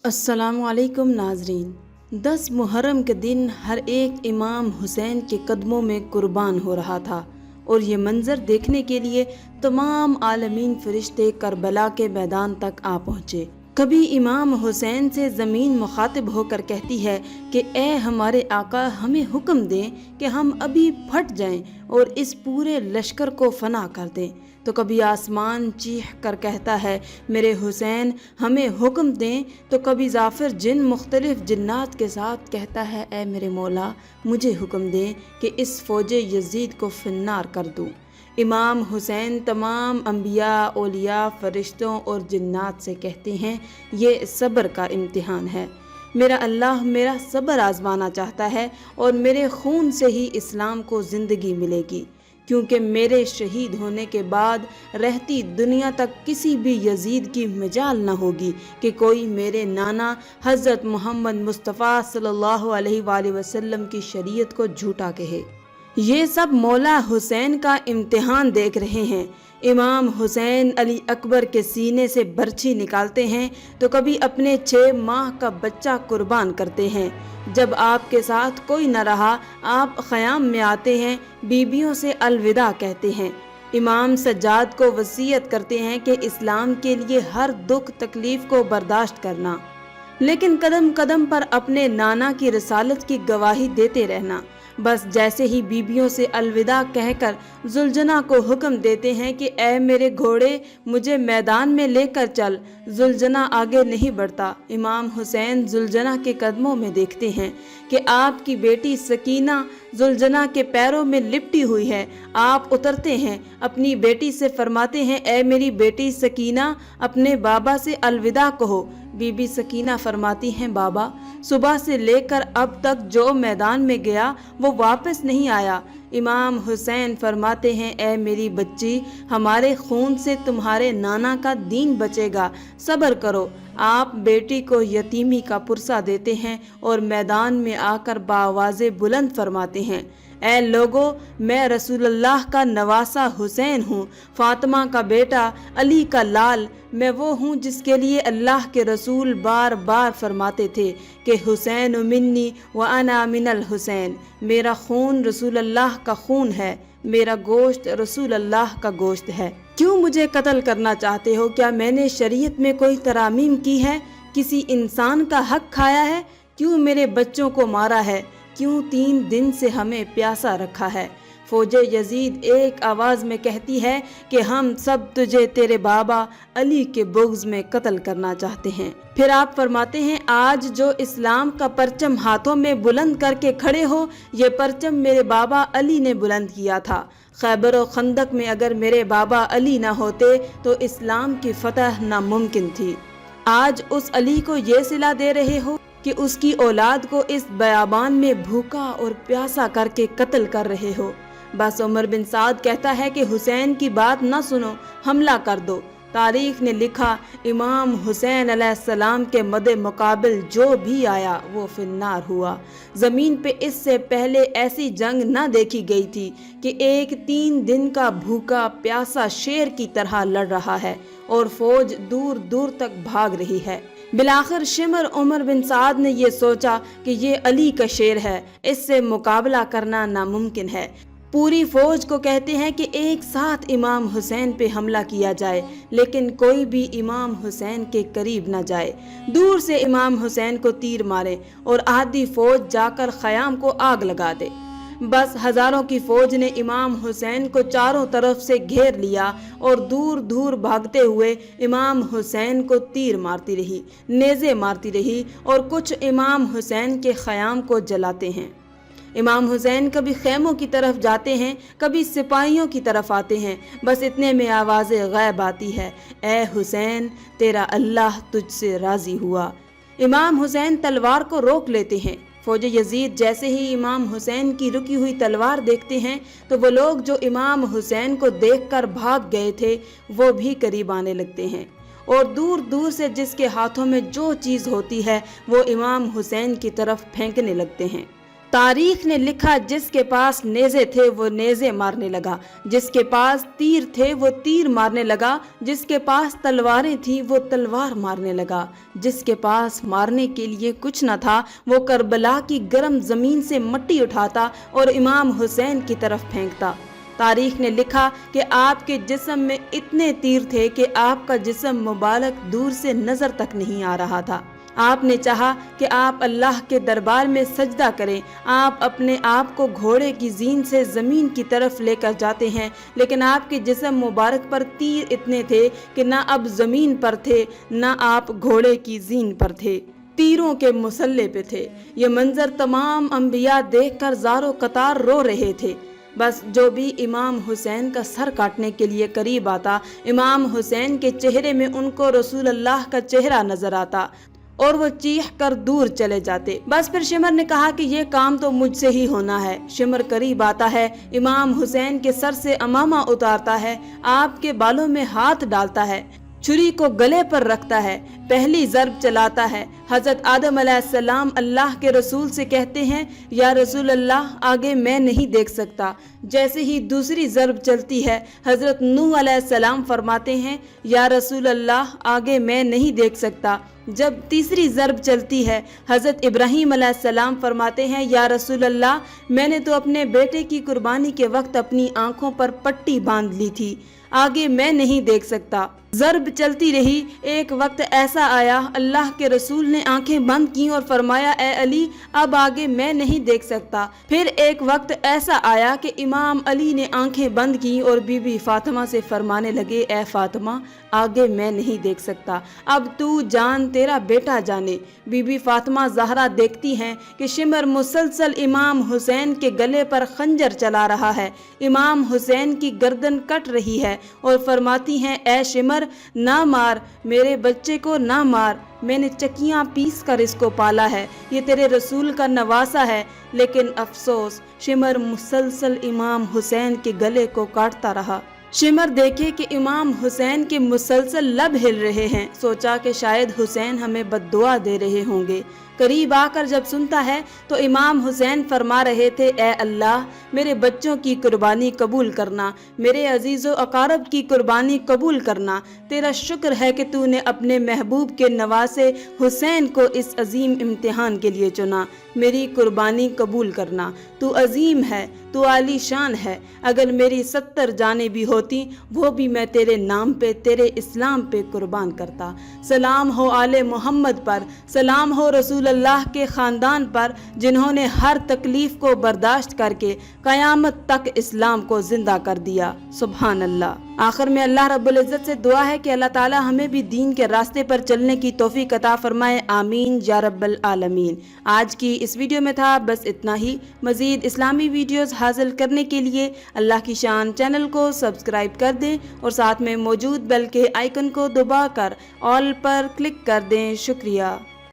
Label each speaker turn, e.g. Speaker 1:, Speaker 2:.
Speaker 1: अस्सलाम वालेकुम नाजरीन। 10 मुहर्रम के दिन हर एक इमाम हुसैन के कदमों में कुर्बान हो रहा था और ये मंज़र देखने के लिए तमाम आलमीन फरिश्ते करबला के मैदान तक आ पहुँचे। कभी इमाम हुसैन से ज़मीन मुखातिब होकर कहती है कि ए हमारे आका, हमें हुक्म दें कि हम अभी फट जाएं और इस पूरे लश्कर को फना कर दें। तो कभी आसमान चीख कर कहता है मेरे हुसैन हमें हुक्म दें। तो कभी जाफिर जिन मुख्तलिफ जिन्नात के साथ कहता है ए मेरे मौला, मुझे हुक्म दें कि इस फ़ौज यजीद को फिन्नार कर दूँ। इमाम हुसैन तमाम अंबिया, औलिया, फरिश्तों और जिन्नात से कहते हैं ये सब्र का इम्तिहान है। मेरा अल्लाह मेरा सब्र आजमाना चाहता है और मेरे खून से ही इस्लाम को ज़िंदगी मिलेगी, क्योंकि मेरे शहीद होने के बाद रहती दुनिया तक किसी भी यजीद की मजाल न होगी कि कोई मेरे नाना हज़रत मोहम्मद मुस्तफ़ा सल्लल्लाहु अलैहि वसल्लम की शरीयत को झूठा कहे। ये सब मौला हुसैन का इम्तिहान देख रहे हैं। इमाम हुसैन अली अकबर के सीने से बर्छी निकालते हैं तो कभी अपने 6 माह का बच्चा कुर्बान करते हैं। जब आपके साथ कोई न रहा, आप ख़याम में आते हैं, बीबियों से अलविदा कहते हैं। इमाम सज्जाद को वसीयत करते हैं कि इस्लाम के लिए हर दुख तकलीफ़ को बर्दाश्त करना, लेकिन कदम कदम पर अपने नाना की रसालत की गवाही देते रहना। बस जैसे ही बीबियों से अलविदा कहकर जुलजना को हुक्म देते हैं कि ए मेरे घोड़े, मुझे मैदान में लेकर चल, जुलजना आगे नहीं बढ़ता। इमाम हुसैन जुलजना के कदमों में देखते हैं कि आपकी बेटी सकीना जुलजना के पैरों में लिपटी हुई है। आप उतरते हैं, अपनी बेटी से फरमाते हैं ए मेरी बेटी सकीना, अपने बाबा से अलविदा कहो। बीबी सकीना फरमाती हैं बाबा, सुबह से लेकर अब तक जो मैदान में गया वो वापस नहीं आया। इमाम हुसैन फरमाते हैं ए मेरी बच्ची, हमारे खून से तुम्हारे नाना का दीन बचेगा, सब्र करो। आप बेटी को यतीमी का पुरसा देते हैं और मैदान में आकर बावाज़े बुलंद फरमाते हैं ए लोगो, मैं रसूलुल्लाह का नवासा हुसैन हूँ, फातिमा का बेटा, अली का लाल। मैं वो हूँ जिसके लिए अल्लाह के रसूल बार बार फरमाते थे कि हुसैन मिन्नी व अना मिनल हुसैन। मेरा खून रसूलुल्लाह का खून है, मेरा गोश्त रसूलुल्लाह का गोश्त है। क्यों मुझे कत्ल करना चाहते हो? क्या मैंने शरीयत में कोई तरामीम की है? किसी इंसान का हक खाया है? क्यों मेरे बच्चों को मारा है? क्यों 3 दिन से हमें प्यासा रखा है? फौज यजीद एक आवाज़ में कहती है कि हम सब तुझे तेरे बाबा अली के बुग़्ज़ में कत्ल करना चाहते हैं। फिर आप फरमाते हैं आज जो इस्लाम का परचम हाथों में बुलंद करके खड़े हो, ये परचम मेरे बाबा अली ने बुलंद किया था। खैबर और खंदक में अगर मेरे बाबा अली ना होते तो इस्लाम की फतह नामुमकिन थी। आज उस अली को ये सिला दे रहे हो कि उसकी औलाद को इस बयाबान में भूखा और प्यासा करके कत्ल कर रहे हो। बस उमर बिन साद कहता है कि हुसैन की बात न सुनो, हमला कर दो। तारीख ने लिखा इमाम हुसैन अलैहिस्सलाम के मदे मुकाबिल जो भी आया वो फिन्नार हुआ। ज़मीन पे इससे पहले ऐसी जंग न देखी गई थी कि एक 3 दिन का भूखा प्यासा शेर की तरह लड़ रहा है और फौज दूर दूर तक भाग रही है। बिलाखिर शिमर उमर बिन साद ने ये सोचा कि ये अली का शेर है, इससे मुकाबला करना नामुमकिन है। पूरी फौज को कहते हैं कि एक साथ इमाम हुसैन पे हमला किया जाए, लेकिन कोई भी इमाम हुसैन के करीब न जाए। दूर से इमाम हुसैन को तीर मारे और आधी फौज जाकर ख़याम को आग लगा दे। बस हज़ारों की फौज ने इमाम हुसैन को चारों तरफ से घेर लिया और दूर दूर भागते हुए इमाम हुसैन को तीर मारती रही, नेज़े मारती रही और कुछ इमाम हुसैन के ख़याम को जलाते हैं। इमाम हुसैन कभी खैमों की तरफ जाते हैं, कभी सिपाहियों की तरफ आते हैं। बस इतने में आवाज़ गैब आती है ए हुसैन, तेरा अल्लाह तुझसे राज़ी हुआ। इमाम हुसैन तलवार को रोक लेते हैं। फौज यजीद जैसे ही इमाम हुसैन की रुकी हुई तलवार देखते हैं तो वो लोग जो इमाम हुसैन को देखकर भाग गए थे वो भी करीब आने लगते हैं और दूर दूर से जिसके हाथों में जो चीज़ होती है वो इमाम हुसैन की तरफ फेंकने लगते हैं। तारीख ने लिखा, जिसके पास नेज़े थे वो नेज़े मारने लगा, जिसके पास तीर थे वो तीर मारने लगा, जिसके पास तलवारें थी वो तलवार मारने लगा, जिसके पास मारने के लिए कुछ न था वो करबला की गर्म ज़मीन से मिट्टी उठाता और इमाम हुसैन की तरफ फेंकता। तारीख ने लिखा कि आपके जिस्म में इतने तीर थे कि आपका जिस्म मुबारक दूर से नज़र तक नहीं आ रहा था। आपने चाहा कि आप अल्लाह के दरबार में सजदा करें, आप अपने आप को घोड़े की जीन से ज़मीन की तरफ लेकर जाते हैं, लेकिन आपके जिस्म मुबारक पर तीर इतने थे कि ना अब ज़मीन पर थे ना आप घोड़े की जीन पर थे, तीरों के मुसल्ले पे थे। ये मंजर तमाम अंबिया देखकर ज़ारो कतार रो रहे थे। बस जो भी इमाम हुसैन का सर काटने के लिए करीब आता, इमाम हुसैन के चेहरे में उनको रसूल अल्लाह का चेहरा नजर आता और वो चीख कर दूर चले जाते। बस फिर शिमर ने कहा कि ये काम तो मुझसे ही होना है। शिमर करीब आता है, इमाम हुसैन के सर से अमामा उतारता है, आपके बालों में हाथ डालता है, छुरी को गले पर रखता है, पहली ज़र्ब चलाता है। हज़रत आदम अलैहिस्सलाम अल्लाह के रसूल से कहते हैं, या रसूल अल्लाह आगे मैं नहीं देख सकता। जैसे ही दूसरी ज़र्ब चलती है, हज़रत नूह अलैहिस्सलाम फरमाते हैं, या रसूल अल्लाह आगे मैं नहीं देख सकता। जब तीसरी ज़र्ब चलती है, हज़रत इब्राहीम अलैहिस्सलाम फरमाते हैं, या रसूल अल्लाह मैंने तो अपने बेटे की कुर्बानी के वक्त अपनी आँखों पर पट्टी बांध ली थी, आगे मैं नहीं देख सकता। ज़र्ब चलती रही। एक वक्त ऐसा आया, अल्लाह के रसूल ने आंखें बंद की और फरमाया, ए अली अब आगे मैं नहीं देख सकता। फिर एक वक्त ऐसा आया कि इमाम अली ने आंखें बंद की और बीबी फातिमा से फरमाने लगे, ए फातिमा आगे मैं नहीं देख सकता, अब तू जान तेरा बेटा जाने। बीबी फातिमा ज़हरा देखती हैं कि शिमर मुसलसल इमाम हुसैन के गले पर खंजर चला रहा है, इमाम हुसैन की गर्दन कट रही है और फरमाती हैं, ए शिमर ना मार, मेरे बच्चे को ना मार, मैंने चक्कियाँ पीस कर इसको पाला है, ये तेरे रसूल का नवासा है। लेकिन अफसोस, शिमर मुसलसल इमाम हुसैन के गले को काटता रहा। शिमर देखे कि इमाम हुसैन के मुसलसल लब हिल रहे हैं, सोचा कि शायद हुसैन हमें बद्दुआ दे रहे होंगे। करीब आकर जब सुनता है तो इमाम हुसैन फरमा रहे थे, ए अल्लाह मेरे बच्चों की कुर्बानी कबूल करना, मेरे अजीज़ो अकारब की कुर्बानी कबूल करना। तेरा शुक्र है कि तूने अपने महबूब के नवासे हुसैन को इस अजीम इम्तिहान के लिए चुना, मेरी कुर्बानी कबूल करना। तू अजीम है, तू आली शान है, अगर मेरी 70 जानें भी होती वो भी मैं तेरे नाम पे, तेरे इस्लाम पे कुर्बान करता। सलाम हो आले मोहम्मद पर, सलाम हो रसूल अल्लाह के ख़ानदान पर, जिन्होंने हर तकलीफ़ को बर्दाश्त करके क़यामत तक इस्लाम को ज़िंदा कर दिया। सुभान अल्लाह। आखिर में अल्लाह रब्बुल इज़्ज़त से दुआ है कि अल्लाह ताला हमें भी दीन के रास्ते पर चलने की तौफ़ीक़ अता फ़रमाए, आमीन या रब्बल आलमीन। आज की इस वीडियो में था बस इतना ही। मज़ीद इस्लामी वीडियोज़ हासिल करने के लिए अल्लाह की शान चैनल को सब्सक्राइब कर दें और साथ में मौजूद बेल के आइकन को दबाकर ऑल पर क्लिक कर दें। शुक्रिया।